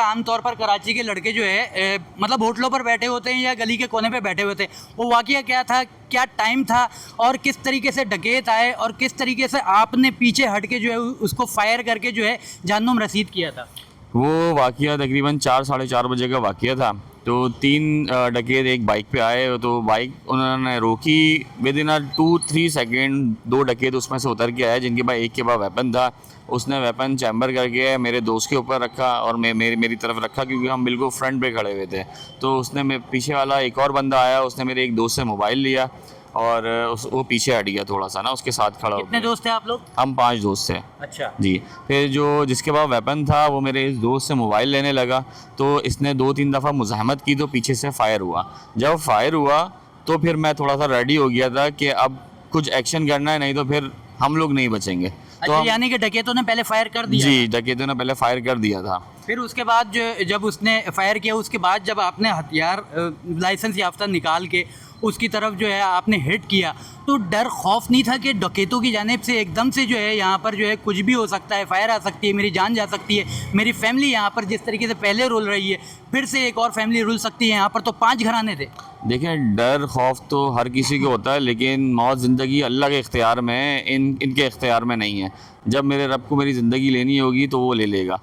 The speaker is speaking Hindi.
आमतौर पर कराची के लड़के जो है मतलब होटलों पर बैठे होते हैं या गली के कोने पे बैठे होते हैं। वो वाकया क्या था, क्या टाइम था और किस तरीके से डकैत आए और किस तरीके से आपने पीछे हट के जो है उसको फायर करके जो है जाननुम रसीद किया था? वो वाक़या तकरीबन 4 साढ़े 4 बजे का वाक़या था। तो 3 डकैत एक बाइक पे आए, तो बाइक उन्होंने रोकी। विद इन 2-3 सेकेंड 2 डकैत उसमें से उतर के आए, जिनके पास एक के पास वेपन था। उसने वेपन चैम्बर करके मेरे दोस्त के ऊपर रखा और मेरी तरफ रखा, क्योंकि हम बिल्कुल फ्रंट पे खड़े हुए थे। तो उसने पीछे वाला एक और बंदा आया, उसने मेरे एक दोस्त से मोबाइल लिया और वो पीछे हट गया थोड़ा सा ना, उसके साथ खड़ा हो कितने गया। दोस्त थे आप लोग? हम 5 दोस्त थे। अच्छा। जी। फिर जिसके पास वेपन था वो मेरे इस दोस्त से मोबाइल लेने लगा, तो इसने 2-3 दफ़ा मुज़ाहमत की, तो पीछे से फायर हुआ। जब फायर हुआ तो फिर मैं थोड़ा सा रेडी हो गया था कि अब कुछ एक्शन करना है, नहीं तो फिर हम लोग नहीं बचेंगे। तो अच्छा, यानी कि डकैतों ने पहले फायर कर दिया जी, था। डकैतों ने पहले फायर कर दिया था। फिर उसके बाद जो जब उसने फायर किया, उसके बाद जब आपने हथियार लाइसेंस याफ्ता निकाल के उसकी तरफ जो है आपने हिट किया, तो डर खौफ नहीं था कि डकैतों की जानिब से एकदम से जो है यहाँ पर जो है कुछ भी हो सकता है, फायर आ सकती है, मेरी जान जा सकती है, मेरी फैमिली यहाँ पर जिस तरीके से पहले रुल रही है फिर से एक और फैमिली रुल सकती है? यहाँ पर तो 5 घराने थे। देखिए, डर खौफ तो हर किसी को होता है, लेकिन मौत ज़िंदगी अल्लाह के इख्तियार में है, इनके इख्तियार में नहीं है। जब मेरे रब को मेरी ज़िंदगी लेनी होगी तो वो ले लेगा।